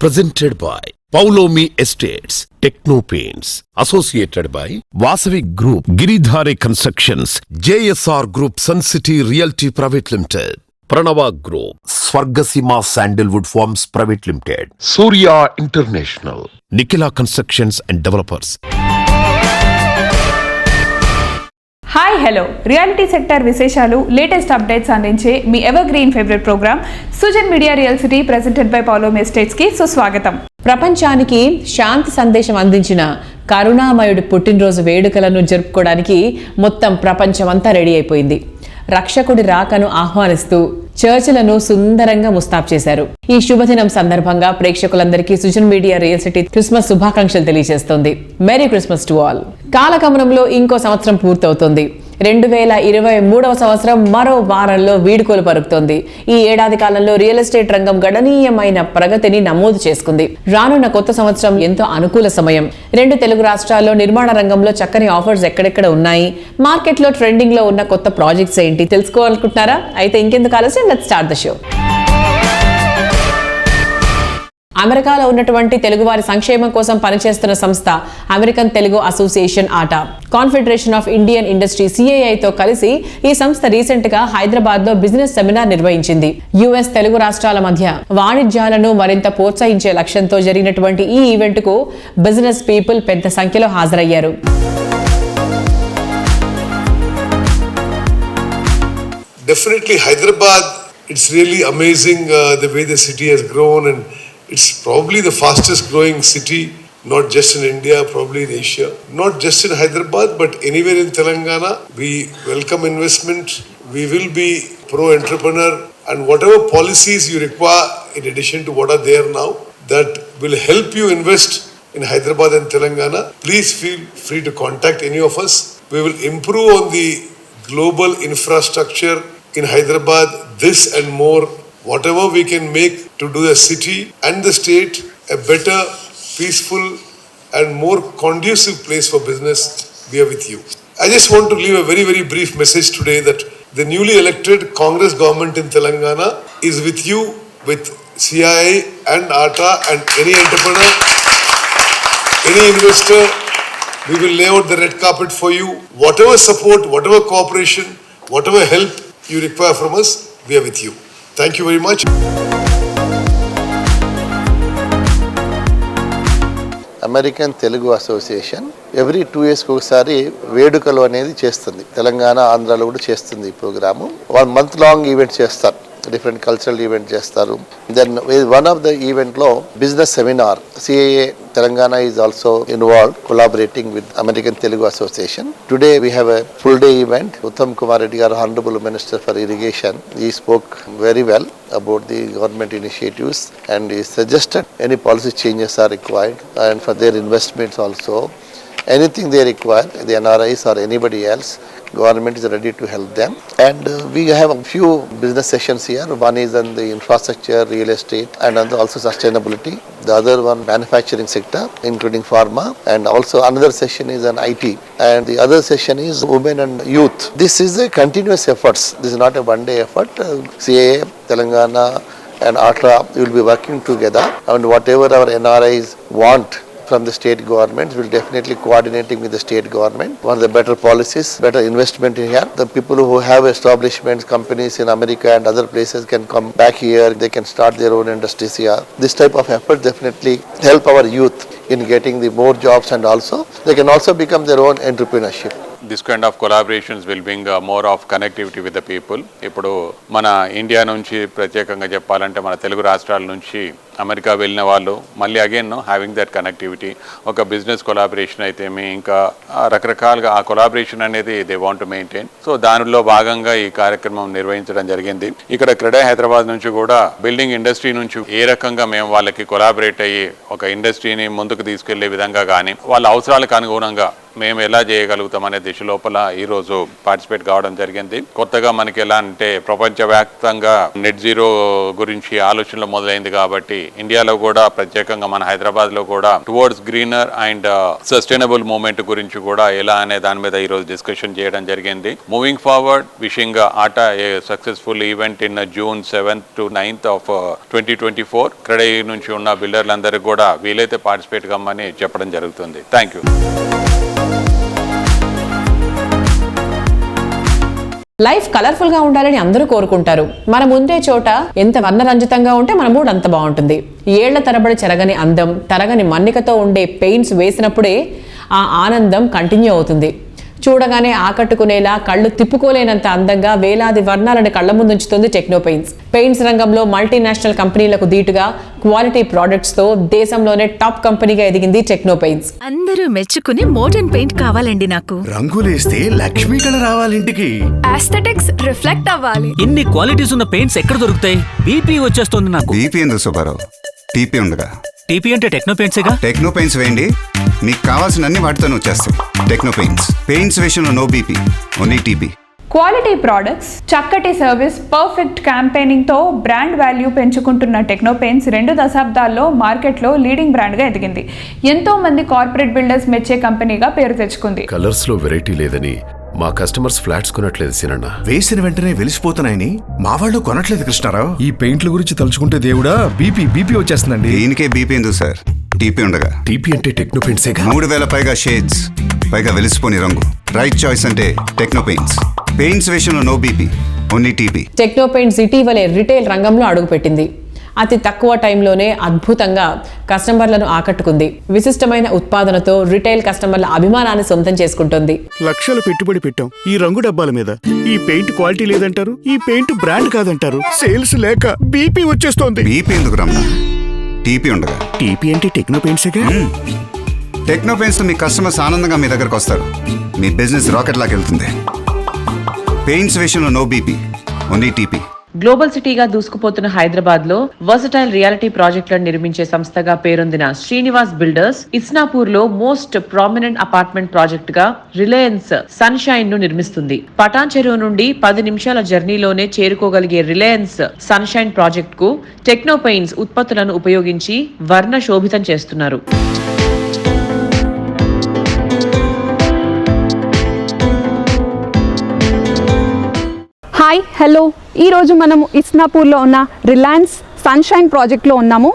Presented by Paulomi Estates, Techno Paints, associated by Vasavi Group, Giridhare Constructions, JSR Group, Sun City Realty Private Limited, Pranava Group, Swargasima Sandalwood Farms Private Limited, Surya International, Nikila Constructions and Developers. Hi hello reality sector విశేషాలు latest updates అందించే మీ evergreen favourite programme Sujan media real city presented by Paulomi estates కి సుస్వాగతం. ప్రపంచానికి శాంతి సందేశం అందించిన కరుణామయుడి పుట్టినరోజు వేడుకలను జరుపుకోవడానికి మొత్తం ప్రపంచమంతా రెడీ అయిపోయింది. రక్షకుడి రాకను ఆహ్వానిస్తూ చర్చిలను సుందరంగా ముస్తాబ్ చేశారు. ఈ శుభదినం సందర్భంగా ప్రేక్షకులందరికీ Sujan media real city Christmas శుభాకాంక్షలు తెలియజేస్తోంది. Merry Christmas to all. కాలగమనంలో ఇంకో సంవత్సరం పూర్తవుతోంది. 2023వ సంవత్సరం మరో వారంలో వీడుకోలు పరుకుతోంది. ఈ ఏడాది కాలంలో రియల్ ఎస్టేట్ రంగం గణనీయమైన ప్రగతిని నమోదు చేసుకుంది. రానున్న కొత్త సంవత్సరం ఎంతో అనుకూల సమయం. 2 తెలుగు రాష్ట్రాల్లో నిర్మాణ రంగంలో చక్కని ఆఫర్స్ ఎక్కడెక్కడ ఉన్నాయి, మార్కెట్లో ట్రెండింగ్ లో ఉన్న కొత్త ప్రాజెక్ట్స్ ఏంటి తెలుసుకోవాలనుకుంటున్నారా? అయితే ఇంకెందుకు ఆలస్యం, లెట్స్ స్టార్ట్ ద షో. అమెరికాలో ఉన్నటువంటి తెలుగువారి సంక్షేమం కోసం పనిచేస్తున్న సంస్థ American Telugu association ATA, confederation of Indian industry సిఐఐతో కలిసి ఈ సంస్థ రీసెంట్ గా హైదరాబాద్ లో బిజినెస్ సెమినార్ నిర్వహించింది. యుఎస్ తెలుగు రాష్ట్రాల మధ్య వాణిజ్యాలను మరింత ప్రోత్సహించే లక్ష్యంతో జరిగినటువంటి ఈ ఈవెంట్ కు బిజినెస్ పీపుల్ పెద్ద సంఖ్యలో హాజరయ్యారు. Definitely Hyderabad, it's really amazing the way the city has grown, and it's probably the fastest growing city, not just in India, probably in Asia. Not just in Hyderabad, but anywhere in Telangana. We welcome investment. We will be pro-entrepreneur, and whatever policies you require in addition to what are there now, that will help you invest in Hyderabad and Telangana, please feel free to contact any of us. We will improve on the global infrastructure in Hyderabad, this and more. Whatever we can make to do the city and the state a better, peaceful and more conducive place for business, we are with you. I just want to leave a very, very brief message today that the newly elected Congress government in Telangana is with you, with CIA and ATA and any entrepreneur, any investor. We will lay out the red carpet for you. Whatever support, whatever cooperation, whatever help you require from us, we are with you. Thank you very much. American Telugu association every 2 years ఒకసారి వేడుకలు అనేది చేస్తుంది. తెలంగాణ, ఆంధ్రాలో కూడా చేస్తుంది ఈ programme. 1 month long event చేస్తారు, different cultural event చేస్తారు. Then one of the event లో business seminar, CAA Telangana is also involved, collaborating with American Telugu association. Today we have a full day event. Uttam Kumar Reddy garu, honourable minister for irrigation, he spoke very well about the government initiatives and he suggested any policy changes are required, and for their investments also, anything they require, the NRIs or anybody else, government is ready to help them. And we have a few business sessions here. One is on the infrastructure, real estate, and also sustainability. The other one, manufacturing sector, including pharma, and also another session is on IT, and the other session is women and youth. This is a continuous efforts. This is not a one day effort. CAA, Telangana and ATA will be working together, and whatever our NRIs want from the state government, will definitely coordinating with the state government for the better policies, better investment in here. The people who have establishments, companies in America and other places can come back here. They can start their own industries here. This type of effort definitely help our youth in getting the more jobs, and also they can also become their own entrepreneurship. This kind of collaborations will bring more of connectivity with the people. ఇప్పుడు మన India నుంచి ప్రత్యేకంగా చెప్పాలంటే మన తెలుగు రాష్ట్రాల నుంచి America వెళ్ళిన వాళ్ళు మళ్ళీ అగైన్ హ్యావింగ్ దట్ కనెక్టివిటీ, ఒక బిజినెస్ కొలాబరేషన్ అయితే ఇంకా రకరకాలుగా ఆ కొలాబరేషన్ అనేది they want to maintain. So దానిలో భాగంగా ఈ కార్యక్రమం నిర్వహించడం జరిగింది. ఇక్కడ క్రెడా హైదరాబాద్ నుంచి కూడా బిల్డింగ్ ఇండస్ట్రీ నుంచి ఏ రకంగా మేము వాళ్ళకి కొలాబరేట్ అయ్యి ఒక ఇండస్ట్రీని ముందుకు తీసుకెళ్లే విధంగా కానీ వాళ్ళ అవసరాలకు అనుగుణంగా మేము ఎలా చేయగలుగుతాం అనే దిశ లోపల ఈరోజు పార్టిసిపేట్ కావడం జరిగింది. కొత్తగా మనకి ఎలా అంటే ప్రపంచవ్యాప్తంగా నెట్ జీరో గురించి ఆలోచనలు మొదలైంది కాబట్టి ఇండియాలో కూడా ప్రత్యేకంగా మన హైదరాబాద్లో కూడా towards greener and sustainable movement గురించి కూడా ఎలా అనే దాని మీద ఈరోజు డిస్కషన్ చేయడం జరిగింది. Moving forward, wishing atta a successful event in June 7th to 9th of 2024. ఇక్కడ నుంచి ఉన్న బిల్డర్లందరికీ కూడా వీలైతే పార్టిసిపేట్ కమ్మని చెప్పడం జరుగుతుంది. Thank you. లైఫ్ కలర్ఫుల్ గా ఉండాలని అందరూ కోరుకుంటారు. మనం ఉండే చోట ఎంత వర్ణరంజితంగా ఉంటే మన మూడ్ అంత బాగుంటుంది. ఏళ్ల తరబడి చెరగని అందం, తరగని మన్నికతో ఉండే పెయింట్స్ వేసినప్పుడే ఆ ఆనందం కంటిన్యూ అవుతుంది. చూడగానే ఆకట్టుకునేలా, కళ్ళు తిప్పుకోలేనంత అందంగా వేలాది వర్ణాలను కళ్ల ముందుంచుతుంది టెక్నో పెయింట్స్. పెయింట్స్ రంగంలో మల్టీనేషనల్ కంపెనీలకు దీటుగా క్వాలిటీ ప్రొడక్ట్స్ తో దేశంలోనే టాప్ కంపెనీగా ఎదిగింది టెక్నో పెయింట్స్. అందరూ మెచ్చుకునే మోడర్న్ పెయింట్ కావాలండి నాకు. రంగులేస్తే లక్ష్మీ కళ రావాలింటికి. ఆస్థెటిక్స్ రిఫ్లెక్ట్ అవ్వాలి. ఇన్ని క్వాలిటీస్ ఉన్న పెయింట్స్ ఎక్కడ దొరుకుతాయి? బీపీ వచ్చేస్తుంది నాకు. బీపీ ఎందుకు సుబ్బారావు? టీపీ ఉండగా. టీపీ అంటే టెక్నో పెయింట్సేగా. టెక్నో పెయింట్స్ వేయండి, మీకు కావాల్సిన అన్ని వాటితోనే వచ్చేస్తాయి. Techno Paints. పెయింట్స్ విషయంలో no BP, only TP. Quality products, చక్కటి సర్వీస్, పర్ఫెక్ట్ క్యాంపెయినింగ్తో బ్రాండ్ వాల్యూ పెంచుకుంటున్న టెక్నో పెయింట్స్ 2 దశాబ్దాల్లో మార్కెట్లో లీడింగ్ బ్రాండ్గా ఎదిగింది. ఎంతో మంది కార్పొరేట్ బిల్డర్స్ మెచ్చే కంపెనీగా పేరు తెచ్చుకుంది. కలర్స్ లో వెరైటీ లేదని మా కస్టమర్స్ ఫ్లాట్స్ కొనట్లేదు సినన్న. వేసిన వెంటనే వెలిసిపోతున్నాయని మా వాళ్ళు కొనట్లేదు కృష్ణారావు. ఈ పెయింట్ల గురించి తలుచుకుంటే దేవుడా బీపీ వచ్చేస్తుందండి. దీనికే బీపీ ఎందుకు సార్? టీపీ ఉండగా. టీపీ అంటే టెక్నో పెయింట్సేగా. 3000 పైగా షేడ్స్, పైగా వెలిసిపోని రంగు. రైట్ చాయిస్ అంటే టెక్నో పెయింట్స్. పెయింట్స్ విషయంలో no BP, only TP. Techno Paints ఇటీవలే రిటైల్ రంగంలో అడుగుపెట్టింది. అతి తక్కువ టైంలోనే అద్భుతంగా కస్టమర్లను ఆకట్టుకుంది. విశిష్టమైన ఉత్పాదనతో రిటైల్ కస్టమర్ల అభిమానాన్ని సొంతం చేసుకుంటుంది. లక్షలు పెట్టుబడి పెట్టాం ఈ రంగు డబ్బాల మీద. ఈ పెయింట్ క్వాలిటీ లేదంటారు, ఈ పెయింట్ బ్రాండ్ కాదంటారు. సేల్స్ లేక బీపీ వచ్చేస్తోంది. బీపీ ఎందుకు రమ్మా? టీపీ ఉండగా. టీపీ అంటే టెక్నో పెయింట్సేగా. టెక్నో పెయింట్స్ మీ కస్టమర్స్ ఆనందంగా మీ దగ్గరకు వస్తారు. మీ బిజినెస్ రాకెట్ లాగా వెళ్తుంది. పెయింట్స్ విషయంలో no BP, only TP. Global city దూసుకుపోతున్న హైదరాబాద్ లో వర్సటైల్ రియాలిటీ ప్రాజెక్టులను నిర్మించే సంస్థగా పేరొందిన శ్రీనివాస్ బిల్డర్స్ ఇస్నాపూర్ లో మోస్ట్ ప్రామినెంట్ అపార్ట్మెంట్ ప్రాజెక్ట్ గా రిలయన్స్ సన్షైన్ ను నిర్మిస్తుంది. పటాన్ చెరువు నుండి 10 నిమిషాల జర్నీలోనే చేరుకోగలిగే రిలయన్స్ సన్షైన్ ప్రాజెక్ట్ కు టెక్నో పెయింట్స్ ఉత్పత్తులను ఉపయోగించి వర్ణ శోభితం చేస్తున్నారు. హాయ్ హలో, ఈరోజు మనము ఇస్నాపూర్లో ఉన్న రిలయన్స్ సన్షైన్ ప్రాజెక్ట్లో ఉన్నాము.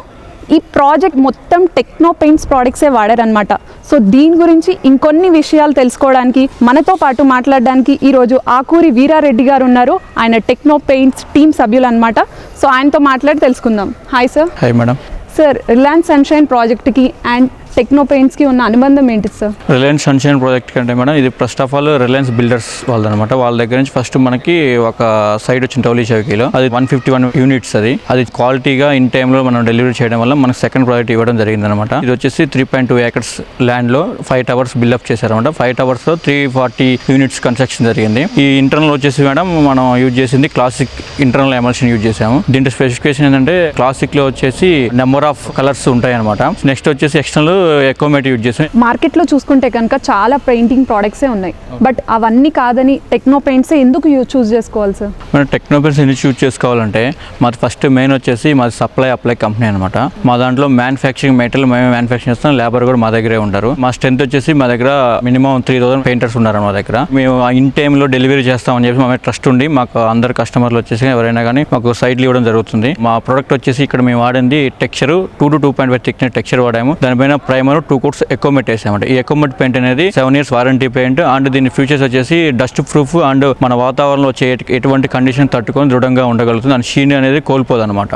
ఈ ప్రాజెక్ట్ మొత్తం టెక్నో పెయింట్స్ ప్రోడక్ట్సే వాడారనమాట. సో దీని గురించి ఇంకొన్ని విషయాలు తెలుసుకోవడానికి మనతో పాటు మాట్లాడడానికి ఈరోజు ఆకూరి వీరారెడ్డి గారు ఉన్నారు. ఆయన టెక్నో పెయింట్స్ టీమ్ సభ్యులు అనమాట. సో ఆయనతో మాట్లాడి తెలుసుకుందాం. Hi sir. Hi madam. Sir, Reliance Sunshine ప్రాజెక్ట్కి అండ్ టెక్నో పెయింట్స్కి ఉన్న అనుబంధం ఏంటి సార్? రిలయన్స్ సన్షైన్ ప్రాజెక్ట్ కంటే మేడం ఇది first of all Reliance builders వాళ్ళదనమాట. వాళ్ళ దగ్గర నుంచి ఫస్ట్ మనకి ఒక సైట్ వచ్చింది టౌలీ చౌకీలో. అది 151 యూనిట్స్. అది క్వాలిటీగా ఇన్ టైంలో మనం డెలివరీ చేయడం వల్ల మనకు సెకండ్ ప్రాజెక్ట్ ఇవ్వడం జరిగిందనమాట. ఇది వచ్చేసి 3.2 acres ల్యాండ్లో 5 towers బిల్డప్ చేశారనమాట. 5 towers లో 340 యూనిట్స్ కన్స్ట్రక్షన్ జరిగింది. ఈ ఇంటర్నల్ వచ్చేసి మేడం మనం యూజ్ చేసింది క్లాసిక్ ఇంటర్నల్ ఎమల్షన్ యూజ్ చేసాము. దీంట్లో స్పెసిఫికేషన్ ఏంటంటే క్లాసిక్ లో వచ్చేసి నెంబర్ ఆఫ్ కలర్స్ ఉంటాయి అనమాట. నెక్స్ట్ వచ్చేసి ఎక్స్టర్నల్ ఎకోమేట్ యూజ్ చేసాం. మార్కెట్లో చూసుకుంటే కనుక చాలా పెయింటింగ్ ప్రోడక్ట్సే ఉన్నాయి, బట్ అవన్నీ కాదని టెక్నో పెయింట్స్ ఎందుకు చూస్ చేసుకోవాలి సార్? మనం టెక్నో పెయింట్స్ ఎందుకు చూస్ చేసుకోవాలంటే మాది ఫస్ట్ మెయిన్ వచ్చేసి మాది సప్లై అప్లై కంపెనీ అనమాట. మా దాంట్లో మ్యానుఫ్యాక్చరింగ్ మెటీరియల్ మేమే మ్యానుఫ్యాక్చరింగ్ చేస్తాం. లేబర్ కూడా మా దగ్గరే ఉంటారు. మా స్ట్రెంత్ వచ్చేసి మా దగ్గర మినిమం 3000 పెయింటర్స్ ఉన్నారు మా దగ్గర. మేము ఇన్ టైంలో డెలివరీ చేస్తామని చెప్పి మా ట్రస్ట్ ఉండి మాకు అందరు కస్టమర్లు వచ్చేసి ఎవరైనా కానీ మాకు సైట్లు ఇవ్వడం జరుగుతుంది. మా ప్రోడక్ట్ వచ్చేసి ఇక్కడ మేము వాడింది టెక్స్చర్ 2 to 2.5 థిక్నెస్ టెక్స్చర్ వాడాము. దానిపైన ప్రైమర్ 2 coats ఎకోమెట్ వేసామంట. ఈ ఎకోమెట్ పెయింట్ అనేది 7 years వారంటీ పెయింట్ అండ్ దీని ఫీచర్స్ వచ్చేసి డస్ట్ ప్రూఫ్ అండ్ మన వాతావరణంలో వచ్చే ఎటువంటి కండిషన్ తట్టుకొని దృఢంగా ఉండగలుగుతుంది అండ్ షీన్ అనేది కోల్పోదు అనమాట.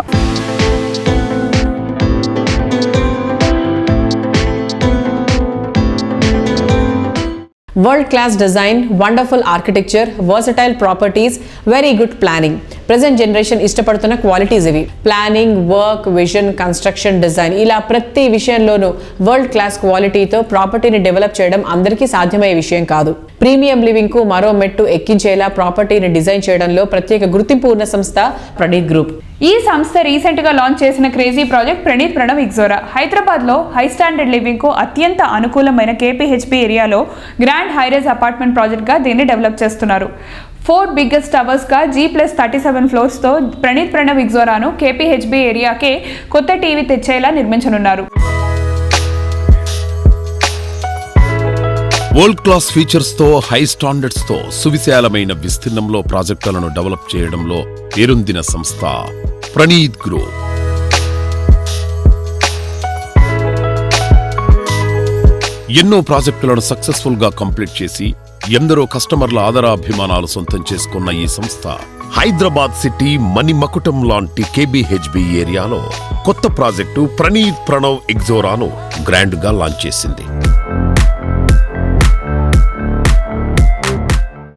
World class design, wonderful architecture, versatile properties, very good planning. Present generation ఇష్టపడుతున్న క్వాలిటీస్ ఇవి. Planning, work, vision, construction, design ఇలా ప్రతి విషయంలోనూ వరల్డ్ క్లాస్ క్వాలిటీతో ప్రాపర్టీని డెవలప్ చేయడం అందరికీ సాధ్యమయ్యే విషయం కాదు. ప్రీమియం లివింగ్ కు మరో మెట్టు ఎక్కించేలా ప్రాపర్టీని డిజైన్ చేయడంలో ప్రత్యేక గుర్తింపు ఉన్న సంస్థ ప్రణీత్ గ్రూప్. ఈ సంస్థ రీసెంట్ గా లాంచ్ చేసిన crazy project Pranav ixora. Hyderabad లో హై స్టాండర్డ్ లివింగ్ కు అత్యంత అనుకూలమైన KPHP ఏరియాలో గ్రాండ్ హైరేజ్ అపార్ట్మెంట్ ప్రాజెక్ట్ గా దీన్ని డెవలప్ చేస్తున్నారు. 4 బిగ్గెస్ట్ టవర్స్ గా G+37 ఫ్లోర్స్ తో ప్రణీత్ ప్రణవ్ ఇగ్జోరాను KPHB ఏరియాకే కొత్త టీవీ తెచ్చేలా నిర్మించనున్నారు. వరల్డ్ క్లాస్ ఫీచర్స్ తో హై స్టాండర్డ్స్ తో సువిశాలమైన విస్తీర్ణంలో ప్రాజెక్టులను డెవలప్ చేయడంలో పేరొందిన సంస్థ ప్రణీత్ గ్రూప్. ఎన్నో ప్రాజెక్టులను సక్సెస్ఫుల్ గా కంప్లీట్ చేసి ఎందరో కస్టమర్ల ఆదరాభిమానాలు సొంతం చేసుకున్న ఈ సంస్థ హైదరాబాద్ సిటీ మణిమకుటం లాంటి KBHB ఏరియాలో కొత్త ప్రాజెక్టు ప్రణీత్ ప్రణవ్ ఇగ్జోరాను గ్రాండ్ గా లాంచ్ చేసింది.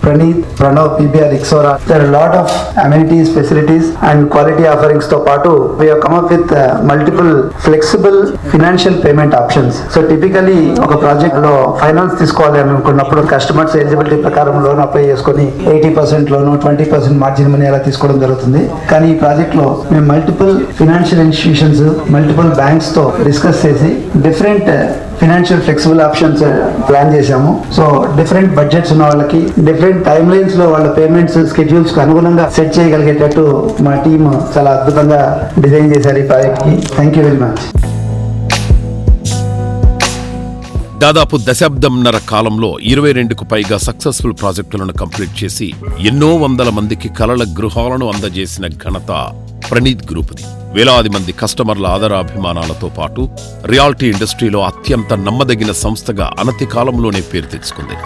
Praneeth Pranav PBR Ixora. There are a lot of amenities, facilities and quality offerings to paatu. We have come up with multiple flexible financial payment options. So typically oka project lo finance తీసుకోవాలి అనుకున్నప్పుడు customers eligibility ప్రకారం loan apply చేసుకొని 80% లోను 20% margin money అలా తీసుకోవడం జరుగుతుంది. కానీ ఈ project లో మేము multiple financial institutions multiple banks తో డిస్కస్ చేసి different financial flexible options plan చేశాము. సో డిఫరెంట్ బడ్జెట్స్ ఉన్న వాళ్ళకి డిఫరెంట్ టైమ్ లైన్స్ లో వాళ్ళ పేమెంట్స్ స్కెడ్యూల్స్ కు అనుగుణంగా సెట్ చేయగలిగేటట్టు మా టీమ్ చాలా అద్భుతంగా డిజైన్ చేశారు ఈ ప్రాజెక్ట్ కి. Thank you very much. దాదాపు దశాబ్దంన్నర కాలంలో 22కు పైగా సక్సెస్ఫుల్ ప్రాజెక్టులను కంప్లీట్ చేసి ఎన్నో వందల మందికి కలల గృహాలను అందజేసిన ఘనత ప్రణీత్ గ్రూప్ది. వేలాది మంది కస్టమర్ల ఆదరాభిమానాలతో పాటు రియాలిటీ ఇండస్ట్రీలో అత్యంత నమ్మదగిన సంస్థగా అనతి కాలంలోనే పేరు తెచ్చుకుంది.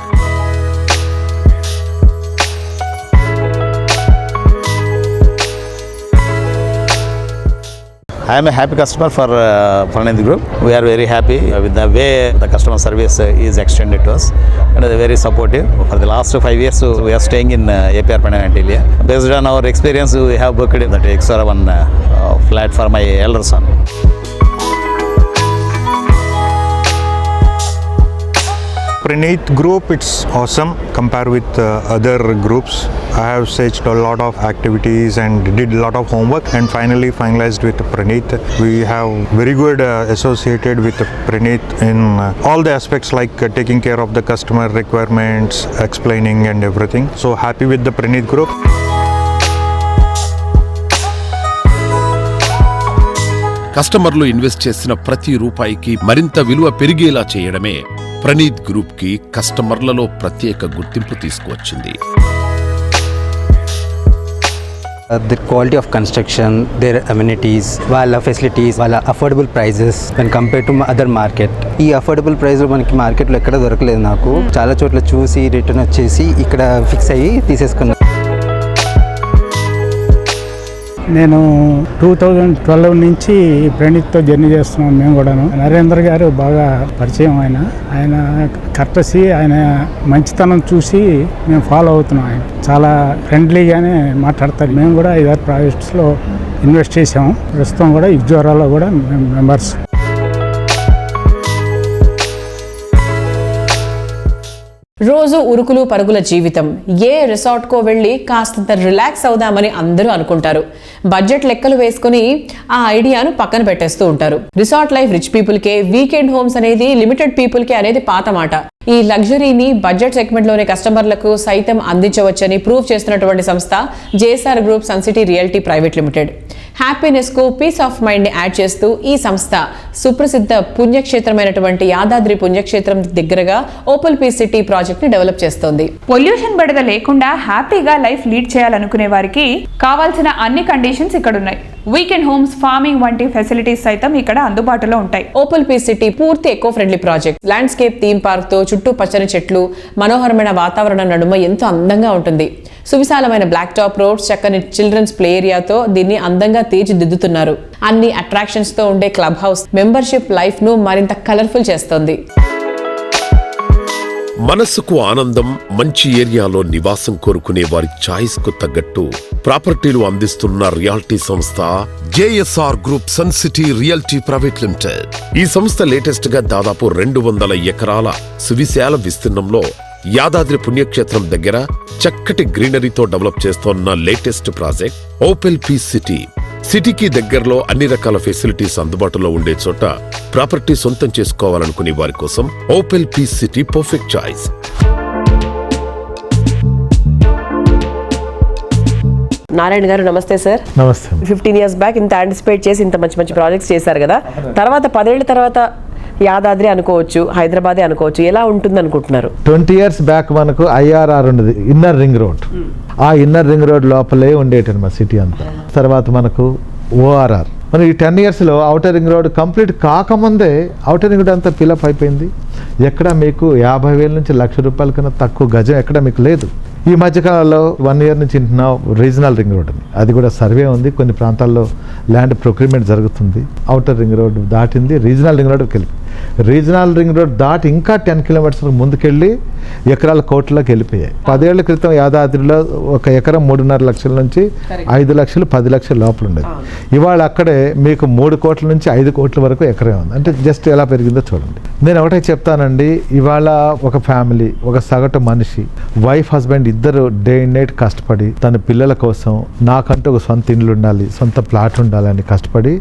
I am a happy customer for Praneeth Group. We are very happy with the way the customer service is extended to us, and they are very supportive. For the last 5 years, we are staying in APR Panay Antilia. Based on our experience, we have booked that Ixora one flat for my elder son. Praneeth Group, it's awesome compared with other groups. I have searched a lot of activities and did a lot of homework and finally finalized with Praneeth. We have very good associated with Praneeth in all the aspects like taking care of the customer requirements, explaining and everything. So happy with the Praneeth Group. కస్టమర్లు invest చేసిన ప్రతి రూపాయికి మరింత విలువ పెరిగేలా చేయడమే Praneeth group కి కస్టమర్లలో ప్రత్యేక గుర్తింపు తీసుకువచ్చింది. The quality of construction, their amenities, వాళ్ళ ఫెసిలిటీస్, వాళ్ళ affordable prices when compared to other market. ఈ అఫోర్డబుల్ ప్రైస్ మనకి మార్కెట్లో ఎక్కడ దొరకలేదు. నాకు చాలా చోట్ల చూసి రిటర్న్ వచ్చేసి ఇక్కడ ఫిక్స్ అయ్యి తీసేసుకున్నాను. నేను 2012 నుంచి ప్రణీత్తో జర్నీ చేస్తున్నాం. మేము కూడాను నరేంద్ర గారు బాగా పరిచయం. ఆయన కర్టసీ, ఆయన మంచితనం చూసి మేము ఫాలో అవుతున్నాం. ఆయన చాలా ఫ్రెండ్లీగానే మాట్లాడతారు. మేము కూడా 5-6 ప్రాజెక్ట్స్లో ఇన్వెస్ట్ చేసాము. ప్రస్తుతం కూడా ఇగ్జోరాలో కూడా మేము మెంబర్స్. రోజు ఉరుకులు పరుగుల జీవితం. ఏ రిసార్ట్కో వెళ్ళి కాస్తంత రిలాక్స్ అవుదామని అందరూ అనుకుంటారు. బడ్జెట్ లెక్కలు వేసుకుని ఆ ఐడియాను పక్కన పెట్టేస్తూ ఉంటారు. రిసార్ట్ లైఫ్ రిచ్ పీపుల్కే, వీకెండ్ హోమ్స్ అనేది లిమిటెడ్ పీపుల్కే అనేది పాత మాట. ఈ లగ్జరీని బడ్జెట్ సెగ్మెంట్లోని కస్టమర్లకు సైతం అందించవచ్చని ప్రూవ్ చేస్తున్నటువంటి సంస్థ JSR group Sun City Realty Private Limited. Happiness కు పీస్ ఆఫ్ మైండ్ ని యాడ్ చేస్తూ ఈ సంస్థ సుప్రసిద్ధ పుణ్యక్షేత్రమైనటువంటి యాదాద్రి పుణ్యక్షేత్రం దగ్గరగా ఓపెల్ పీస్ సిటీ ప్రాజెక్ట్ ని డెవలప్ చేస్తోంది. పొల్యూషన్ బెడద లేకుండా హ్యాపీగా లైఫ్ లీడ్ చేయాలనుకునే వారికి కావాల్సిన అన్ని కండిషన్స్ ఇక్కడ ఉన్నాయి. వీకెండ్ హోమ్స్, ఫార్మింగ్ వంటి ఫెసిలిటీస్ సైతం ఇక్కడ అందుబాటులో ఉంటాయి. ఓపెల్ పీస్ సిటీ పూర్తి eco friendly project. Landscape theme park తో చుట్టూ పచ్చని చెట్లు, మనోహరమైన వాతావరణం నడుమ ఎంతో అందంగా ఉంటుంది. సువిశాలమైన బ్లాక్ టాప్ రోడ్స్, చక్కని చిల్డ్రన్స్ ప్లే ఏరియాతో దీన్ని అందంగా తీర్చిదిద్దుతున్నారు. అన్ని అట్రాక్షన్స్ తో ఉండే క్లబ్ హౌస్ మెంబర్షిప్ లైఫ్ ను మరింత కలర్ఫుల్ చేస్తోంది. మనస్సుకు ఆనందం, మంచి ఏరియాలో నివాసం కోరుకునే వారి ఛాయిస్ కు తగ్గట్టు ప్రాపర్టీలు అందిస్తున్న రియాలిటీ సంస్థ JSR group Sun City Realty Private Limited. ఈ సంస్థ లేటెస్ట్ గా దాదాపు 200 ఎకరాల సువిశాల విస్తీర్ణంలో యాదాద్రి పుణ్యక్షేత్రం దగ్గర చక్కటి గ్రీనరీతో డెవలప్ చేస్తోన్న latest project Opal Peace City. సిటీకి దగ్గరలో అన్ని రకాల ఫెసిలిటీస్ అందుబాటులో ఉండే చోట ప్రాపర్టీ సొంతం చేసుకోవాలనుకునే వారి కోసం Opal Peace City perfect choice. Narayana garu నమస్తే సార్. నమస్తే. 15 years బ్యాక్ ఇంత యాంటిసిపేట్ చేసి ఇంత మంచి మంచి ప్రాజెక్ట్స్ చేశారు కదా, తర్వాత 10 ఏళ్ల తర్వాత యాదాద్రి అనుకోవచ్చు, హైదరాబాదే అనుకోవచ్చు, ఎలా ఉంటుంది అనుకుంటున్నారు? 20 years బ్యాక్ మనకు ఐఆర్ఆర్ ఉండేది, ఇన్నర్ రింగ్ రోడ్. ఆ ఇన్నర్ రింగ్ రోడ్ లోపలే ఉండేటది మా సిటీ అంతా. తర్వాత మనకు ఓఆర్ఆర్. మనం ఈ 10 yearsలో అవుటర్ రింగ్ రోడ్ కంప్లీట్ కాకముందే అవుటర్ రింగ్ రోడ్ అంతా ఫిలప్ అయిపోయింది. ఎక్కడ మీకు 50,000 నుంచి ₹1,00,000 కన్నా తక్కువ గజం ఎక్కడ మీకు లేదు. ఈ మధ్యకాలంలో 1 year నుంచి వింటున్నాం రీజనల్ రింగ్ రోడ్ అని, అది కూడా సర్వే ఉంది, కొన్ని ప్రాంతాల్లో ల్యాండ్ ప్రొక్యూర్మెంట్ జరుగుతుంది. అవుటర్ రింగ్ రోడ్ దాటింది, రీజనల్ రింగ్ రోడ్కి వెళ్ళి, రీజనల్ రింగ్ రోడ్ దాటి ఇంకా 10 kilometers ముందుకెళ్ళి ఎకరాల కోట్లకి వెళ్ళిపోయాయి. 10 ఏళ్ల క్రితం యాదాద్రిలో ఒక ఎకరం 3.5 లక్షల నుంచి 5 లక్షలు 10 లక్షల లోపల ఉండేది. ఇవాళ అక్కడే మీకు 3 కోట్ల నుంచి 5 కోట్ల వరకు ఎకరే ఉంది. అంటే జస్ట్ ఎలా పెరిగిందో చూడండి. నేను ఒకటే చెప్తానండి, ఇవాళ ఒక ఫ్యామిలీ, ఒక సగటు మనిషి, వైఫ్ హస్బెండ్ ఇద్దరు డే అండ్ నైట్ కష్టపడి తన పిల్లల కోసం నాకంటూ ఒక సొంత ఇల్లు ఉండాలి, సొంత ప్లాట్ ఉండాలని కష్టపడి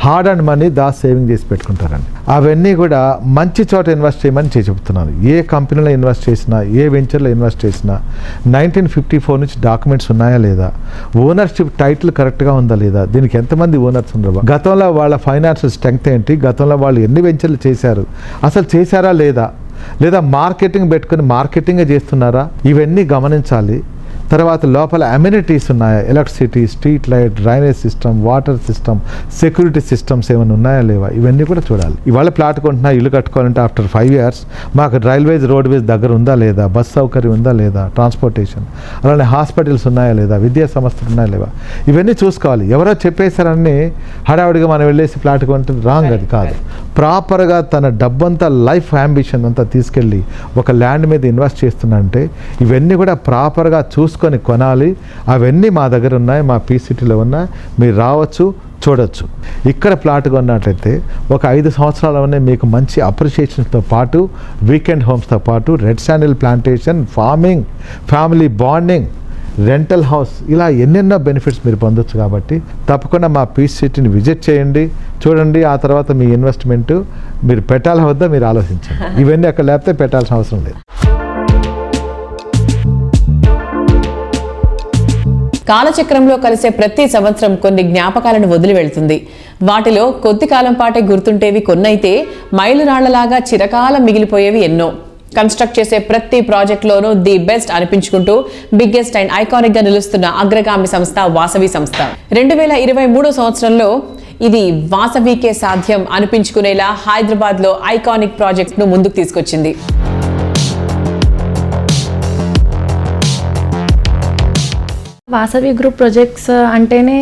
హార్డ్ అండ్ మనీ సేవింగ్ చేసి పెట్టుకుంటారండి. అవన్నీ కూడా మంచి చోట ఇన్వెస్ట్ చేయమని చెప్తున్నాను. ఏ కంపెనీలో ఇన్వెస్ట్ చేసినా, ఏ వెంచర్లో ఇన్వెస్ట్ చేసినా 1954 నుంచి డాక్యుమెంట్స్ ఉన్నాయా లేదా, ఓనర్షిప్ టైటిల్ కరెక్ట్గా ఉందా లేదా, దీనికి ఎంతమంది ఓనర్స్ ఉన్నారు, గతంలో వాళ్ళ ఫైనాన్షియల్ స్ట్రెంగ్త్ ఏంటి, గతంలో వాళ్ళు ఎన్ని వెంచర్లు చేశారు, అసలు చేశారా లేదా, లేదా మార్కెటింగ్ పెట్టుకుని మార్కెటింగ్ చేస్తున్నారా, ఇవన్నీ గమనించాలి. తర్వాత లోపల అమ్యూనిటీస్ ఉన్నాయా, electricity, street light, drainage system, water system, security systems ఏమైనా ఉన్నాయా లేవా, ఇవన్నీ కూడా చూడాలి. ఇవాళ ప్లాట్ కొంటున్నా, ఇల్లు కట్టుకోవాలంటే ఆఫ్టర్ 5 years మాకు రైల్వేస్ రోడ్వేస్ దగ్గర ఉందా లేదా, బస్ సౌకర్యం ఉందా లేదా, ట్రాన్స్పోర్టేషన్, అలానే హాస్పిటల్స్ ఉన్నాయా లేదా, విద్యా సంస్థలు ఉన్నాయా లేవా, ఇవన్నీ చూసుకోవాలి. ఎవరో చెప్పేశారని హడావుడిగా మనం వెళ్ళేసి ప్లాట్ కొంటే రాంగ్, అది కాదు. ప్రాపర్గా తన డబ్బంతా, లైఫ్ అంబిషన్ అంతా తీసుకెళ్ళి ఒక ల్యాండ్ మీద ఇన్వెస్ట్ చేస్తున్నంటే ఇవన్నీ కూడా ప్రాపర్గా చూసుకొని కొనాలి. అవన్నీ మా దగ్గర ఉన్నాయి, మా పీసీటీలో ఉన్నాయి, మీరు రావచ్చు, చూడొచ్చు. ఇక్కడ ప్లాట్ కొన్నట్లయితే ఒక 5 సంవత్సరాలనే మీకు మంచి అప్రిషియేషన్స్తో పాటు, వీకెండ్ హోమ్స్తో పాటు, red sandal plantation, farming, family bonding, rental house, ఇలా ఎన్నెన్నో బెనిఫిట్స్ మీరు పొందొచ్చు. కాబట్టి తప్పకుండా మా పీస్ సిటీని విజిట్ చేయండి, చూడండి. ఆ తర్వాత మీ ఇన్వెస్ట్మెంట్ మీరు పెట్టాలా వద్దా మీరు ఆలోచించండి. ఇవన్నీ అక్కడ లేకపోతే పెట్టాల్సిన అవసరం లేదు. కాలచక్రంలో కలిసే ప్రతి సంవత్సరం కొన్ని జ్ఞాపకాలను వదిలి వెళ్తుంది. వాటిలో కొద్ది కాలం పాటే గుర్తుంటేవి కొన్నైతే మైలురాళ్లలాగా చిరకాలం మిగిలిపోయేవి ఎన్నో. కన్స్ట్రక్ట్ చేసే ప్రతి ప్రాజెక్ట్లోనూ ది బెస్ట్ అనిపించుకుంటూ బిగ్గెస్ట్ అండ్ ఐకానిక్ గా నిలుస్తున్న అగ్రగామి సంస్థ వాసవి సంస్థ. 2023 సంవత్సరంలో ఇది వాసవికే సాధ్యం అనిపించుకునేలా హైదరాబాద్ లో ఐకానిక్ ప్రాజెక్ట్ ను ముందుకు తీసుకొచ్చింది. వాసవి గ్రూప్ ప్రాజెక్ట్స్ అంటేనే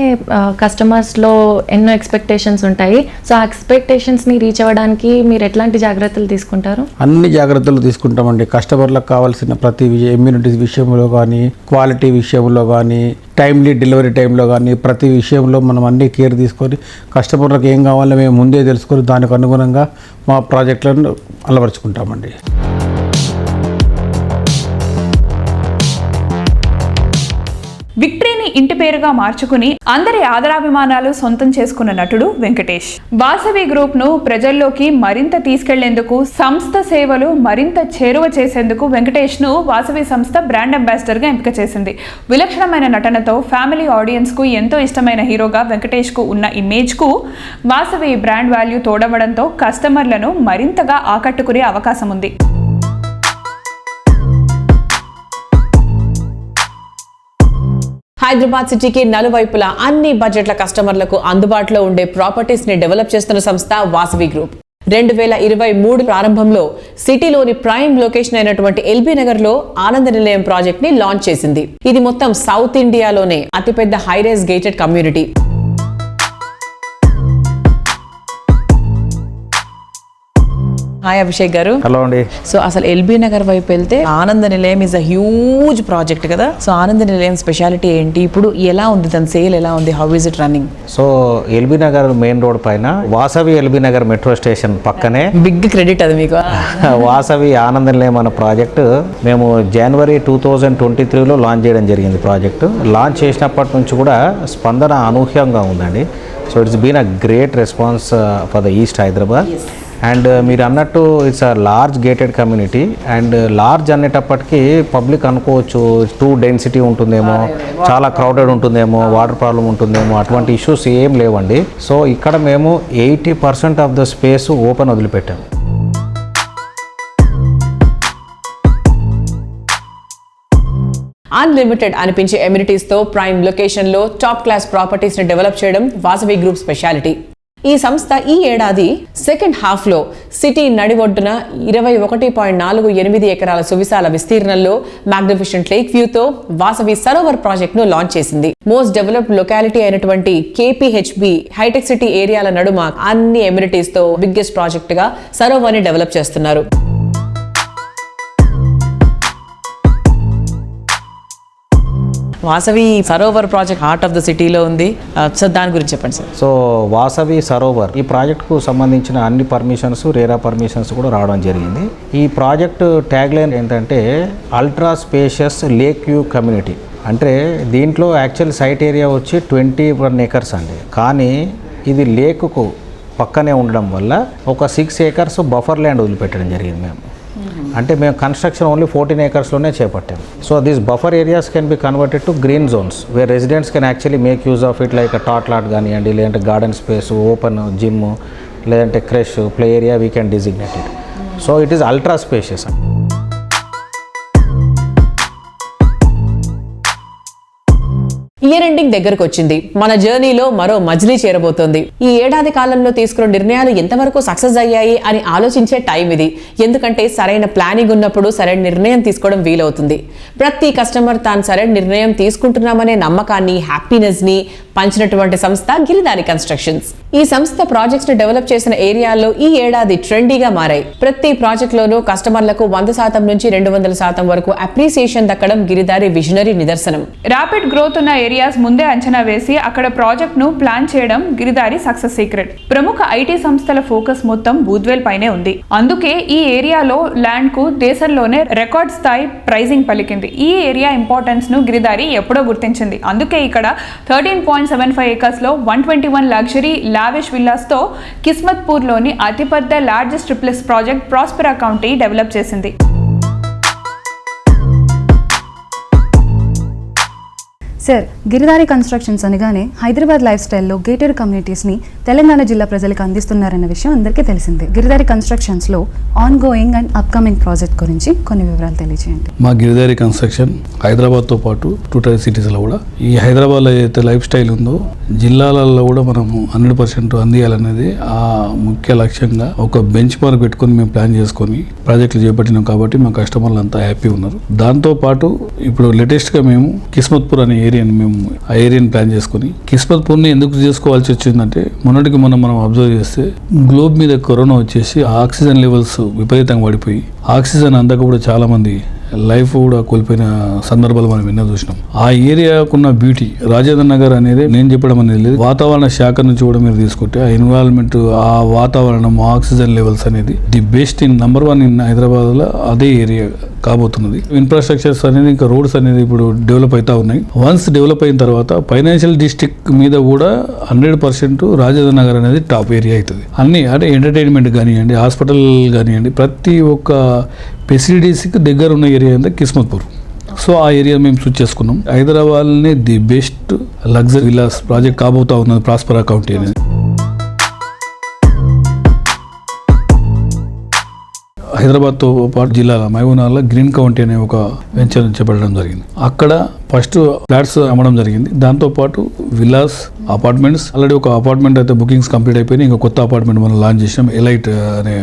కస్టమర్స్లో ఎన్నో ఎక్స్పెక్టేషన్స్ ఉంటాయి. సో ఆ ఎక్స్పెక్టేషన్స్ని రీచ్ అవ్వడానికి మీరు ఎట్లాంటి జాగ్రత్తలు తీసుకుంటారు? అన్ని జాగ్రత్తలు తీసుకుంటామండి. కస్టమర్లకు కావాల్సిన ప్రతి ఇమ్యూనిటీస్ విషయంలో కానీ, క్వాలిటీ విషయంలో కానీ, టైమ్లీ డెలివరీ టైంలో కానీ, ప్రతి విషయంలో మనం అన్ని కేర్ తీసుకొని కస్టమర్లకు ఏం కావాలో మేము ముందే తెలుసుకొని దానికి అనుగుణంగా మా ప్రాజెక్టులను అలవరుచుకుంటామండి. విక్టరీని ఇంటి పేరుగా మార్చుకుని అందరి ఆదరాభిమానాలు సొంతం చేసుకున్న నటుడు వెంకటేష్. వాసవి గ్రూప్ ను ప్రజల్లోకి మరింత తీసుకెళ్లేందుకు, సంస్థ సేవలు మరింత చేరువ చేసేందుకు వెంకటేష్ ను వాసవి సంస్థ బ్రాండ్ అంబాసిడర్ గా ఎంపిక చేసింది. విలక్షణమైన నటనతో ఫ్యామిలీ ఆడియన్స్ కు ఎంతో ఇష్టమైన హీరోగా వెంకటేష్ కు ఉన్న ఇమేజ్ కు వాసవి బ్రాండ్ వాల్యూ తోడవడంతో కస్టమర్లను మరింతగా ఆకట్టుకునే అవకాశం ఉంది. హైదరాబాద్ సిటీకి నలువైపులా అన్ని బడ్జెట్ల కస్టమర్లకు అందుబాటులో ఉండే ప్రాపర్టీస్ ని డెవలప్ చేస్తున్న సంస్థ వాసవి గ్రూప్. 2023 ప్రారంభంలో సిటీలోని ప్రైమ్ లొకేషన్ అయినటువంటి ఎల్బీ నగర్ లో ఆనంద నిలయం ప్రాజెక్ట్ ని లాంచ్ చేసింది. ఇది మొత్తం సౌత్ ఇండియాలోనే అతిపెద్ద high-rise gated community. Hi Abhishek గారు. హలో అండి. సో అసలు ఎల్బీ నగర్ వైపు వెళ్తే ఆనంద నిలయం ఇస్ అ హ్యూజ్ ప్రాజెక్ట్ కదా. సో ఆనంద నిలయం స్పెషాలిటీ ఏంటి, ఇప్పుడు ఎలా ఉంది, దాని సేల్ ఎలా ఉంది, how is it running? So LB Nagar main road పైన Vasavi LB Nagar metro station పక్కనే బిగ్ క్రెడిట్ అది మీకు. వాసవి ఆనంద నిలయం అనే ప్రాజెక్టు మేము జనవరి 2023లో లాంచ్ చేయడం జరిగింది. ప్రాజెక్టు లాంచ్ చేసినప్పటి నుంచి కూడా స్పందన అనూహ్యంగా ఉందండి. So it's been a great response for the east Hyderabad. And మీరు అన్నట్టు it's a large gated community. And large అనేటప్పటికీ పబ్లిక్ అనుకోవచ్చు టూ డెన్సిటీ ఉంటుందేమో, చాలా క్రౌడెడ్ ఉంటుందేమో, వాటర్ ప్రాబ్లం ఉంటుందేమో, అటువంటి ఇష్యూస్ ఏం లేవండి. సో ఇక్కడ మేము 80% ఆఫ్ ద స్పేస్ ఓపెన్ వదిలిపెట్టాము. అన్లిమిటెడ్ అనిపించే ఎమ్యూనిటీస్తో ప్రైమ్ లొకేషన్లో టాప్ క్లాస్ ప్రాపర్టీస్ని డెవలప్ చేయడం వాసవి గ్రూప్ స్పెషాలిటీ. ఈ సంస్థ ఈ ఏడాది సెకండ్ హాఫ్లో సిటీ నడిఒడ్డున 21.48 ఎకరాల సువిశాల విస్తీర్ణంలో మ్యాగ్నిఫిషెంట్ లేక్ వ్యూతో వాసవి సరోవర్ ప్రాజెక్ట్ను లాంచ్ చేసింది. మోస్ట్ డెవలప్డ్ లొకాలిటీ అయినటువంటి KPHB హైటెక్ సిటీ ఏరియాల నడుమ అన్ని ఎమ్యూనిటీస్తో బిగ్గెస్ట్ ప్రాజెక్టుగా సరోవర్ని డెవలప్ చేస్తున్నారు. Vasavi Sarovar project heart of the సిటీలో ఉంది. సో దాని గురించి చెప్పండి సార్. సో వాసవి సరోవర్ ఈ ప్రాజెక్టుకు సంబంధించిన అన్ని పర్మిషన్స్, రేరా పర్మిషన్స్ కూడా రావడం జరిగింది. ఈ ప్రాజెక్టు ట్యాగ్ లైన్ ఏంటంటే ultra spacious lake view community. అంటే దీంట్లో యాక్చువల్ సైట్ ఏరియా వచ్చి 21 acres అండి. కానీ ఇది లేకుకు పక్కనే ఉండడం వల్ల ఒక 6 acres బఫర్ ల్యాండ్ వదిలిపెట్టడం జరిగింది మేము. అంటే మేము కన్స్ట్రక్షన్ ఓన్లీ 14 acresలోనే చేపట్టాము. So these buffer areas can be converted to green zones where residents can actually make use of it, like tot lot కానివ్వండి, లేదంటే గార్డెన్ స్పేస్, ఓపెన్ జిమ్, లేదంటే creche, play area we can designate it. So it is ultra spacious. Year ending దగ్గరకు వచ్చింది. మన జర్నీలో మరో మజిలీ చేరబోతోంది. ఈ ఏడాది కాలంలో తీసుకున్న నిర్ణయాలు ఎంతవరకు సక్సెస్ అయ్యాయి అని ఆలోచించే టైం ఇది. ఎందుకంటే సరైన ప్లానింగ్ ఉన్నప్పుడు సరైన నిర్ణయం తీసుకోవడం వీలవుతుంది. ప్రతి కస్టమర్ తాను సరైన నిర్ణయం తీసుకుంటున్నామనే నమ్మకాన్ని, హ్యాపీనెస్ ని పంచినటువంటి సంస్థ గిరిధారి కన్స్ట్రక్షన్స్. ఈ సంస్థ ప్రాజెక్ట్స్ ని డెవలప్ చేసిన ఏరియాల్లో ఈ ఏడాది ట్రెండీగా మారాయి. ప్రతి ప్రాజెక్ట్ లోనూ కస్టమర్లకు 100% నుంచి 200% వరకు అప్రిసియేషన్ దక్కడం గిరిధారి విజనరీ నిదర్శనం. ర్యాపిడ్ గ్రోత్ ఉన్న ఏరియాస్ ముందే అంచనా వేసి అక్కడ ప్రాజెక్ట్ ను ప్లాన్ చేయడం గిరిధారి సక్సెస్ సీక్రెట్. ప్రముఖ ఐటీ సంస్థల ఫోకస్ మొత్తం బూద్వేల్ పైనే ఉంది. అందుకే ఈ ఏరియాలో ల్యాండ్ కు దేశంలోనే రికార్డ్ స్థాయి ప్రైజింగ్ పలికింది. ఈ ఏరియా ఇంపార్టెన్స్ ను గిరిధారి ఎప్పుడో గుర్తించింది. అందుకే ఇక్కడ 13.75 acres లో 121 లగ్జరీ లావిష్ విల్లాస్ తో కిస్మత్పూర్ లోని అతిపెద్ద largest triplex project Prospera County develop చేసింది. సార్, గిరిధారి కన్స్ట్రక్షన్స్ అనగానే హైదరాబాద్ లైఫ్ స్టైల్లో గేటెడ్ కమ్యూనిటీస్ని తెలంగాణ జిల్లా ప్రజలకు అందిస్తున్నారన్న విషయం అందరికీ తెలిసిందే. గిరిధారి కన్స్ట్రక్షన్స్లో ongoing and upcoming project గురించి కొన్ని వివరాలు తెలియజేయండి. మా గిరిధారి కన్స్ట్రక్షన్ హైదరాబాద్తో పాటు 2 tier సిటీస్లో కూడా ఈ హైదరాబాద్లో ఏదైతే లైఫ్ స్టైల్ ఉందో జిల్లాలలో కూడా మనము 100% అందియాలనేది ఆ ముఖ్య లక్ష్యంగా ఒక బెంచ్ మార్క్ పెట్టుకొని మేము ప్లాన్ చేసుకొని ప్రాజెక్టులు చేపట్టినాం. కాబట్టి మా కస్టమర్లు అంతా హ్యాపీ ఉన్నారు. దాంతోపాటు ఇప్పుడు లేటెస్ట్గా మేము కిస్మత్పూర్ అనే ఏరియాని మేము ఆ ఏరియాని ప్లాన్ చేసుకుని కిస్మత్పూర్ని ఎందుకు చేసుకోవాల్సి వచ్చిందంటే మొన్నటికి మనం అబ్జర్వ్ చేస్తే గ్లోబ్ మీద కరోనా వచ్చేసి ఆక్సిజన్ లెవెల్స్ విపరీతంగా పడిపోయి ఆక్సిజన్ అందక కూడా చాలా మంది లైఫ్ కూడా కోల్పోయిన సందర్భాలు మనం ఎన్నో చూసినాం. ఆ ఏరియాకున్న బ్యూటీ రాజేంద్ర నగర్ అనేది నేను చెప్పడం అనేది లేదు, వాతావరణ శాఖ నుంచి కూడా మీరు తీసుకుంటే ఆ ఎన్విరాన్మెంట్, ఆ వాతావరణం, ఆక్సిజన్ లెవెల్స్ అనేది the best in number 1 in Hyderabad లో అదే ఏరియా కాబోతున్నది. ఇన్ఫ్రాస్ట్రక్చర్స్ అనేది ఇంకా రోడ్స్ అనేది ఇప్పుడు డెవలప్ అవుతా ఉన్నాయి. వన్స్ డెవలప్ అయిన తర్వాత ఫైనాన్షియల్ డిస్ట్రిక్ట్ మీద కూడా 100% రాజేంద్ర నగర్ అనేది టాప్ ఏరియా అవుతుంది. అన్ని అంటే ఎంటర్టైన్మెంట్ కానివ్వండి, హాస్పిటల్ కానివ్వండి, ప్రతి ఒక్క ఫెసిలిటీస్కి దగ్గర ఉన్న ఏరియా అంతా కిస్మత్పూర్. సో ఆ ఏరియా మేము చూస్ చేసుకున్నాం. హైదరాబాద్నే the best luxury villas project కాబోతా ఉన్నది ప్రాస్పెరా కౌంటీ అనేది. హైదరాబాద్తో పాటు జిల్లాల మహబూబ్నగర్లో గ్రీన్ కౌంటీ అనే ఒక వెంచర్ చేపట్టడం జరిగింది. అక్కడ ఫస్ట్ ఫ్లాట్స్ అమ్మడం జరిగింది. దాంతోపాటు విల్లాస్, అపార్ట్మెంట్స్, ఆల్రెడీ ఒక అపార్ట్మెంట్ అయితే బుకింగ్స్ కంప్లీట్ అయిపోయినాయి. ఇంకా కొత్త అపార్ట్మెంట్ మనం లాంచ్ చేసినాం. ఎలైట్ అనే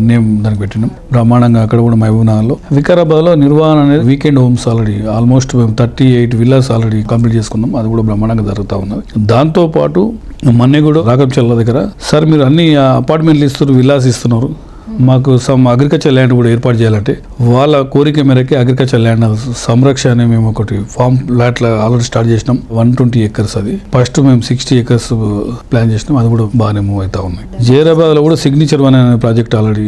నేమ్ దానికి పెట్టినాం. బ్రహ్మాండంగా అక్కడ కూడా మహబూబ్నగర్లో. వికారాబాద్లో నిర్వహణ అనేది వీకెండ్ హోమ్స్ ఆల్రెడీ ఆల్మోస్ట్ మేము 38 విల్లాస్ ఆల్రెడీ కంప్లీట్ చేసుకున్నాం. అది కూడా బ్రహ్మాండంగా జరుగుతూ ఉన్నది. దాంతోపాటు మన్నెగూడ రాకంచెల్ల దగ్గర సార్ మీరు అన్ని అపార్ట్మెంట్లు ఇస్తున్నారు, విల్లాస్ ఇస్తున్నారు, మాకు సమ్ అగ్రికల్చర్ ల్యాండ్ కూడా ఏర్పాటు చేయాలంటే వాళ్ళ కోరిక మేరకి అగ్రికల్చర్ ల్యాండ్ సంరక్షణ అని మేము ఒకటి ఫామ్ ప్లాట్ ఆల్రెడీ స్టార్ట్ చేసినాం. 120 acres అది. ఫస్ట్ మేము 60 acres ప్లాన్ చేసినాం. అది కూడా బాగానే మూవ్ అవుతా ఉన్నాయి. జైరాబాద్ లో కూడా సిగ్నేచర్ 1 అనే ప్రాజెక్ట్ ఆల్రెడీ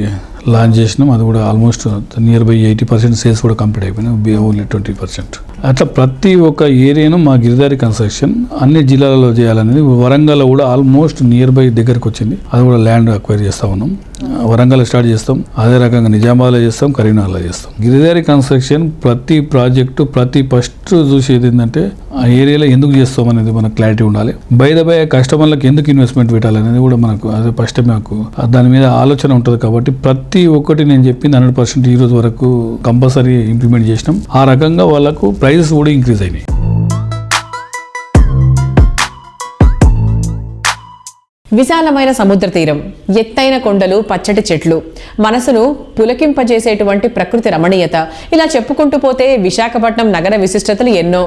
లాంచ్ చేసినాం. అది కూడా ఆల్మోస్ట్ నియర్ బై 80% సేల్స్ కూడా కంప్లీట్ అయిపోయినాయి. ఓన్లీ 20%. అట్లా ప్రతి ఒక్క ఏరియాను మా గిరిదారి కన్స్ట్రక్షన్ అన్ని జిల్లాలలో చేయాలనేది. వరంగల్లో కూడా ఆల్మోస్ట్ నియర్ బై దగ్గరకు వచ్చింది. అది కూడా ల్యాండ్ అక్వైర్ చేస్తా ఉన్నాం. వరంగల్ స్టార్ట్ చేస్తాం, అదే రకంగా నిజామాబాద్లో చేస్తాం, కరీంనగర్లో చేస్తాం. గిరిదారి కన్స్ట్రక్షన్ ప్రతి ప్రాజెక్టు ఫస్ట్ చూసేది ఏంటంటే ఆ ఏరియాలో ఎందుకు చేస్తాం అనేది మనకు క్లారిటీ ఉండాలి. బై కస్టమర్లకు ఎందుకు ఇన్వెస్ట్మెంట్ పెట్టాలనేది కూడా మనకు అదే ఫస్ట్ మాకు దాని మీద ఆలోచన ఉంటుంది. కాబట్టి ప్రతి ఒక్కటి నేను చెప్పింది 100% ఈ రోజు వరకు కంపల్సరీ ఇంప్లిమెంట్ చేసినాం. ఆ రకంగా వాళ్ళకు ప్రైజెస్ కూడా ఇంక్రీజ్ అయినాయి. విశాలమైన సముద్ర తీరం, ఎత్తైన కొండలు, పచ్చటి చెట్లు, మనసును పులకింపజేసేటువంటి ప్రకృతి రమణీయత, ఇలా చెప్పుకుంటూ పోతే విశాఖపట్నం నగర విశిష్టతలు ఎన్నో.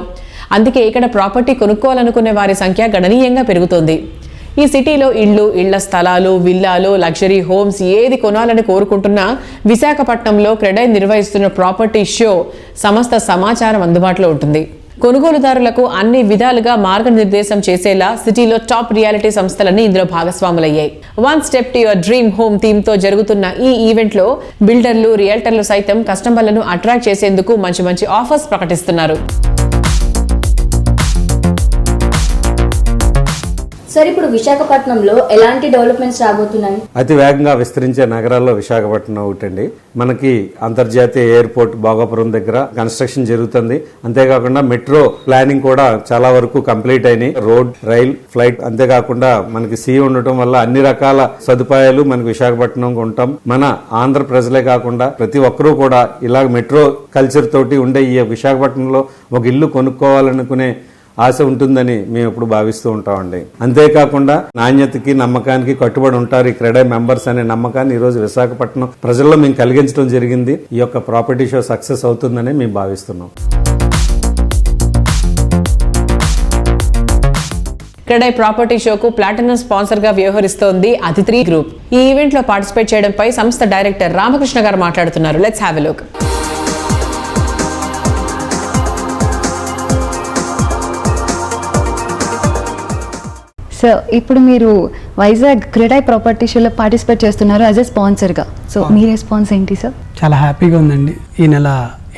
అందుకే ఇక్కడ ప్రాపర్టీ కొనుక్కోవాలనుకునే వారి సంఖ్య గణనీయంగా పెరుగుతోంది. ఈ సిటీలో ఇళ్ల స్థలాలు, విల్లాలు, లగ్జరీ హోమ్స్ ఏది కొనాలని కోరుకుంటున్నా విశాఖపట్నంలో క్రెడై నిర్వహిస్తున్న ప్రాపర్టీ షో సమస్త సమాచారం అందుబాటులో ఉంటుంది. కొనుగోలుదారులకు అన్ని విధాలుగా మార్గనిర్దేశం చేసేలా సిటీలో టాప్ రియాలిటీ సంస్థలన్నీ ఇందులో భాగస్వాములయ్యాయి. One step to your dream home theme తో జరుగుతున్న ఈ ఈవెంట్ లో బిల్డర్లు, రియల్టర్లు సైతం కస్టమర్లను అట్రాక్ట్ చేసేందుకు మంచి ఆఫర్స్ ప్రకటిస్తున్నారు. సార్, ఇప్పుడు విశాఖపట్నంలో ఎలాంటి డెవలప్మెంట్స్ రాబోతున్నాయి? అతి వేగంగా విస్తరించే నగరాల్లో విశాఖపట్నం ఒకటండి. మనకి అంతర్జాతీయ ఎయిర్పోర్ట్ భోగాపురం దగ్గర కన్స్ట్రక్షన్ జరుగుతుంది. అంతేకాకుండా మెట్రో ప్లానింగ్ కూడా చాలా వరకు కంప్లీట్ అయినాయి. రోడ్, రైల్, ఫ్లైట్, అంతేకాకుండా మనకి సీ ఉండటం వల్ల అన్ని రకాల సదుపాయాలు మనకి విశాఖపట్నం ఉంటాం. మన ఆంధ్ర ప్రజలే కాకుండా ప్రతి ఒక్కరూ కూడా ఇలా మెట్రో కల్చర్ తోటి ఉండే ఈ విశాఖపట్నంలో ఒక ఇల్లు కొనుక్కోవాలనుకునే ఆశ ఉంటుందని మేము ఎప్పుడు భావిస్తూ ఉంటామండి. అంతేకాకుండా నాణ్యతకి, నమ్మకానికి కట్టుబడి ఉంటారు ఈ క్రెడై మెంబర్స్ అనే నమ్మకాన్ని ఈ రోజు విశాఖపట్నం ప్రజల్లో మేము కలిగించడం జరిగింది. ఈ యొక్క ప్రాపర్టీ షో సక్సెస్ అవుతుందని మేము భావిస్తున్నాం. క్రెడై ప్రాపర్టీ షోకు ప్లాటినం స్పాన్సర్ గా వ్యవహరిస్తోంది అతిథి గ్రూప్. ఈ ఈవెంట్ లో పార్టిసిపేట్ చేయడంపై సంస్థ డైరెక్టర్ రామకృష్ణ గారు మాట్లాడుతున్నారు. Let's have a look. Sir, ఇప్పుడు మీరు వైజాగ్ క్రెడై ప్రాపర్టీ షోలో పార్టిసిపేట్ చేస్తున్నారు యాజ్ ఎ స్పాన్సర్గా. సో మీ రెస్పాన్స్ ఏంటి సార్? చాలా హ్యాపీగా ఉందండి. ఈ నెల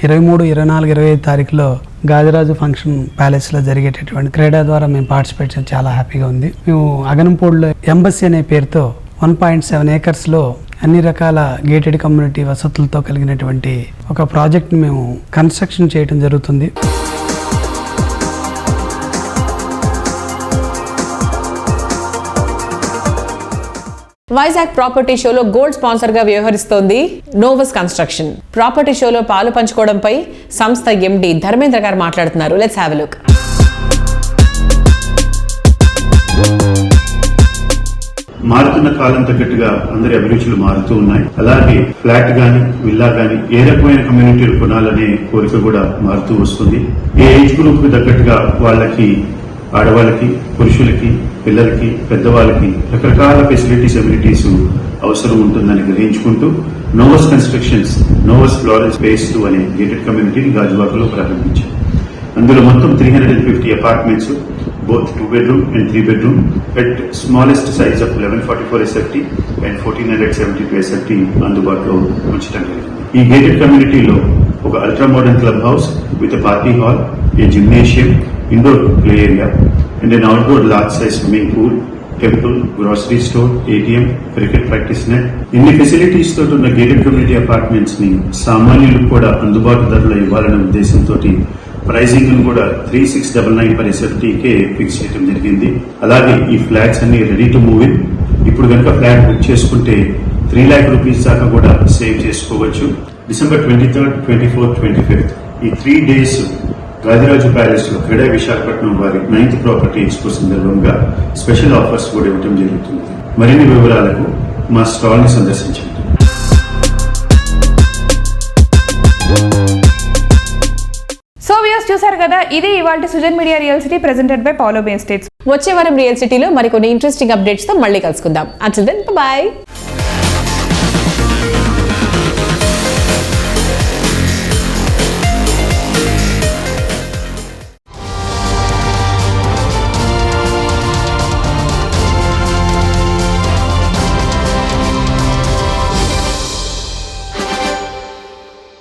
23, 24, 25 తారీఖులో గాజరాజు ఫంక్షన్ ప్యాలెస్లో జరిగేటటువంటి క్రీడా ద్వారా మేము పార్టిసిపేట్ చేయడం చాలా హ్యాపీగా ఉంది. మేము అగనంపూడిలో ఎంబసీ అనే పేరుతో 1.7 ఏకర్స్లో అన్ని రకాల గేటెడ్ కమ్యూనిటీ వసతులతో కలిగినటువంటి ఒక ప్రాజెక్ట్ని మేము కన్స్ట్రక్షన్ చేయడం జరుగుతుంది. వైజాగ్ ప్రాపర్టీ షోలో గోల్డ్ స్పాన్సర్ గా వ్యవహరిస్తోంది నోవస్ కన్స్ట్రక్షన్. ప్రాపర్టీ షోలో పాలు పంచుకోవడంపై సంస్థ ఎండి ధర్మేంద్ర గారు మాట్లాడుతున్నారు. Let's have a look. మారుతున్న కాలం తగ్గట్టుగా అందరి అభిరుచులు మారుతూ ఉన్నాయి. అలాగే ఫ్లాట్ గాని, విల్లా గాని, ఏ రకమైన కమ్యూనిటీలు కొనాలనే కోరిక కూడా మారుతూ వస్తుంది. ఏ ఏజ్ గ్రూప్ కు తగ్గట్టుగా వాళ్ళకి, ఆడవాళ్ళకి, పురుషులకి, పిల్లలకి, పెద్దవాళ్ళకి రకరకాల ఫెసిలిటీస్, అమ్యూనిటీస్ అవసరం ఉంటుందని గ్రహించుకుంటూ నోవస్ కన్స్ట్రక్షన్స్ నోవస్ ఫ్లోరెన్స్ ఫేజ్ 2 అనే గేటెడ్ కమ్యూనిటీని గాజువాకలో ప్రారంభించారు. అందులో మొత్తం 350 apartments, both 2 bedroom and 3 bedroom at smallest size of 1144 SFT and 1472 SFT అందుబాటులో ఉంచడం జరిగింది. ఈ గేటెడ్ కమ్యూనిటీలో ఒక ultra modern club house with party hall, a gymnasium, indoor play area and an outdoor large size swimming pool, temple, grocery store, ATM, cricket practice net. ఇన్ని facilities తోటి ఉన్న gated community apartments ని సామాన్యులకు కూడా అందుబాటు ధరలో ఇవ్వాలనే ఉద్దేశంతో ప్రైజింగ్ కూడా 3699 per SFTకే ఫిక్స్ చేయడం జరిగింది. అలాగే ఈ ఫ్లాట్స్ అన్ని రెడీ టు మూవ్ ఇన్. ఇప్పుడు కనుక ఫ్లాట్ బుక్ చేసుకుంటే 3 lakh రూపీస్ దాకా కూడా సేవ్ చేసుకోవచ్చు. December 23rd, 24th, 25th ఈ 3 days గాజరాజు ప్యాలెస్ లో క్రెడై విశాఖపట్నం వారి 9th ప్రాపర్టీ ఎక్స్పో సందర్భంగా స్పెషల్ ఆఫర్స్ కూడా ఇవ్వడం జరుగుతుంది. మరిన్ని వివరాలకు మా స్టాల్ ని సందర్శించండి. సో వ్యూస్ చూసారు కదా, ఇది ఇవాల్టి Sujan media real city presented by Paulo Bay Estates. వచ్చే వారం రియల్ సిటీలో మరికొన్ని ఇంట్రెస్టింగ్ అప్డేట్స్ తో మళ్ళీ కలుసుకుందాం. Until then by.